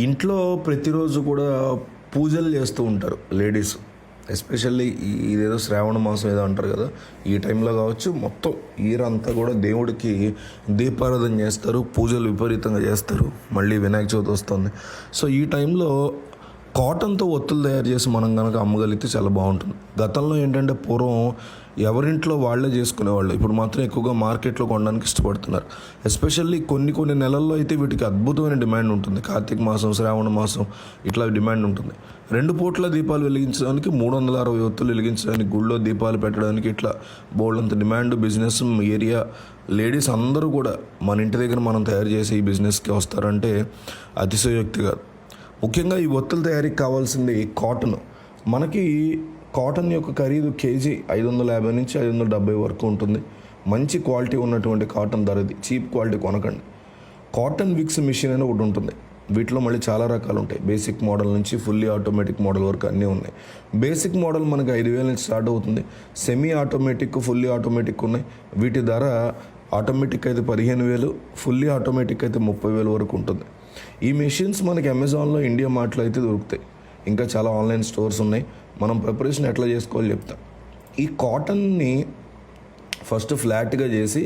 ఇంట్లో ప్రతిరోజు కూడా పూజలు చేస్తూ ఉంటారు లేడీస్. ఎస్పెషల్లీ ఇదేదో శ్రావణ మాసం ఏదో అంటారు కదా, ఈ టైంలో కావచ్చు మొత్తం ఇయర్ అంతా కూడా దేవుడికి దీపారాధన చేస్తారు, పూజలు విపరీతంగా చేస్తారు. మళ్ళీ వినాయక చవితి వస్తుంది. సో ఈ టైంలో కాటన్తో ఒత్తులు తయారు చేసి మనం కనుక అమ్మగలిగితే చాలా బాగుంటుంది. గతంలో ఏంటంటే పూర్వం ఎవరింట్లో వాళ్ళే చేసుకునేవాళ్ళు. ఇప్పుడు మాత్రం ఎక్కువగా మార్కెట్లో కొనడానికి ఇష్టపడుతున్నారు. ఎస్పెషల్లీ కొన్ని నెలల్లో అయితే వీటికి అద్భుతమైన డిమాండ్ ఉంటుంది. కార్తీక మాసం, శ్రావణ మాసం ఇట్లా డిమాండ్ ఉంటుంది. 2 పూట్ల దీపాలు వెలిగించడానికి, 360 ఒత్తులు వెలిగించడానికి, గుళ్ళో దీపాలు పెట్టడానికి ఇట్లా బోల్డంత డిమాండ్. బిజినెస్ ఏరియా లేడీస్ అందరూ కూడా మన ఇంటి దగ్గర మనం తయారు చేసే ఈ బిజినెస్కి వస్తారంటే అతిశయోక్తి కాదు. ముఖ్యంగా ఈ ఒత్తుల తయారీకి కావాల్సింది కాటన్. మనకి కాటన్ యొక్క ఖరీదు కేజీ 550 నుంచి 570 వరకు ఉంటుంది. మంచి క్వాలిటీ ఉన్నటువంటి కాటన్ ధరది. చీప్ క్వాలిటీ కొనకండి. కాటన్ విక్స్ మిషన్ అని ఒకటి ఉంటుంది. వీటిలో మళ్ళీ చాలా రకాలు ఉంటాయి. బేసిక్ మోడల్ నుంచి ఫుల్లీ ఆటోమేటిక్ మోడల్ వరకు అన్నీ ఉన్నాయి. బేసిక్ మోడల్ మనకి 5,000 నుంచి స్టార్ట్ అవుతుంది. సెమీ ఆటోమేటిక్, ఫుల్లీ ఆటోమేటిక్ ఉన్నాయి. వీటి ధర ఆటోమేటిక్ అయితే 15,000, ఫుల్లీ ఆటోమేటిక్ అయితే 30,000 వరకు ఉంటుంది. ఈ మెషిన్స్ మనకి అమెజాన్లో, ఇండియా మార్ట్లో అయితే దొరుకుతాయి. ఇంకా చాలా ఆన్లైన్ స్టోర్స్ ఉన్నాయి. మనం ప్రిపరేషన్ ఎట్లా చేసుకోవాలో చెప్తాం. ఈ కాటన్ని ఫస్ట్ ఫ్లాట్గా చేసి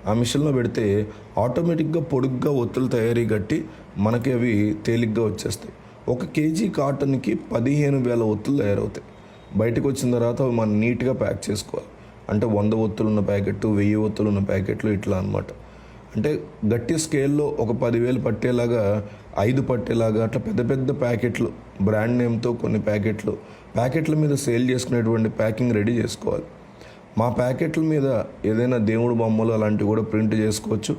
ఆ మిషన్లో పెడితే ఆటోమేటిక్గా పొడుగ్గా ఒత్తులు తయారీ కట్టి మనకి అవి తేలిగ్గా వచ్చేస్తాయి. 1 కేజీ కాటన్కి 15,000 ఒత్తులు తయారవుతాయి. బయటకు వచ్చిన తర్వాత అవి మనం నీట్గా ప్యాక్ చేసుకోవాలి. అంటే 100 ఒత్తులు ఉన్న ప్యాకెట్, 1000 ఒత్తులు ఉన్న ప్యాకెట్లు ఇట్లా అనమాట. అంటే గట్టి స్కేల్లో ఒక 10,000 పట్టేలాగా, 5 పట్టేలాగా అట్లా పెద్ద పెద్ద ప్యాకెట్లు, బ్రాండ్ నేమ్తో కొన్ని ప్యాకెట్ల మీద సేల్ చేసుకునేటువంటి ప్యాకింగ్ రెడీ చేసుకోవాలి. మా ప్యాకెట్ల మీద ఏదైనా దేవుడు బొమ్మలు అలాంటివి కూడా ప్రింట్ చేసుకోవచ్చు.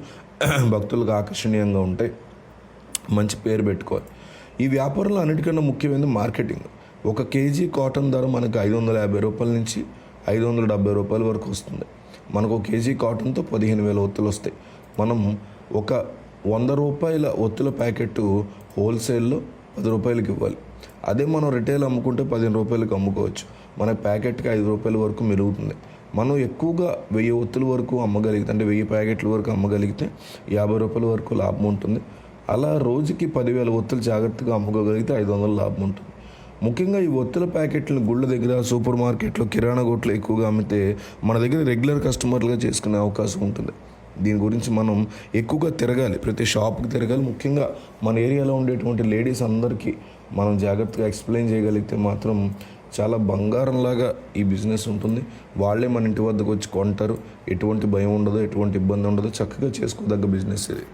భక్తులకు ఆకర్షణీయంగా ఉంటాయి. మంచి పేరు పెట్టుకోవాలి. ఈ వ్యాపారంలో అన్నిటికన్నా ముఖ్యమైనది మార్కెటింగ్. 1 కేజీ కాటన్ ధర మనకు 550 రూపాయల నుంచి 570 రూపాయల వరకు వస్తుంది. మనకు 1 కేజీ కాటన్తో 15,000 ఒత్తులు వస్తాయి. మనం ఒక 100 రూపాయల ఒత్తుల ప్యాకెట్ హోల్సేల్లో 10 రూపాయలకి ఇవ్వాలి. అదే మనం రిటైల్ అమ్ముకుంటే 15 రూపాయలకి అమ్ముకోవచ్చు. మన ప్యాకెట్కి 5 రూపాయల వరకు మెరుగుతుంది. మనం ఎక్కువగా 1000 ఒత్తుల వరకు అమ్మగలిగితే, అంటే 1000 ప్యాకెట్ల వరకు అమ్మగలిగితే 50 రూపాయల వరకు లాభం ఉంటుంది. అలా రోజుకి 10,000 ఒత్తులు జాగ్రత్తగా అమ్ముకోగలిగితే 500 లాభం ఉంటుంది. ముఖ్యంగా ఈ ఒత్తుల ప్యాకెట్లను గుళ్ళ దగ్గర, సూపర్ మార్కెట్లో, కిరాణా కొట్లు ఎక్కువగా అమ్మితే మన దగ్గర రెగ్యులర్ కస్టమర్లుగా చేసుకునే అవకాశం ఉంటుంది. దీని గురించి మనం ఎక్కువగా తిరగాలి, ప్రతి షాప్కి తిరగాలి. ముఖ్యంగా మన ఏరియాలో ఉండేటువంటి లేడీస్ అందరికీ మనం జాగ్రత్తగా ఎక్స్ప్లెయిన్ చేయగలిగితే మాత్రం చాలా బంగారంలాగా ఈ బిజినెస్ ఉంటుంది. వాళ్ళే మన ఇంటి వద్దకు వచ్చి కొంటారు. ఎటువంటి భయం ఉండదు, ఎటువంటి ఇబ్బంది ఉండదు. చక్కగా చేసుకోదగ్గ బిజినెస్ ఇది.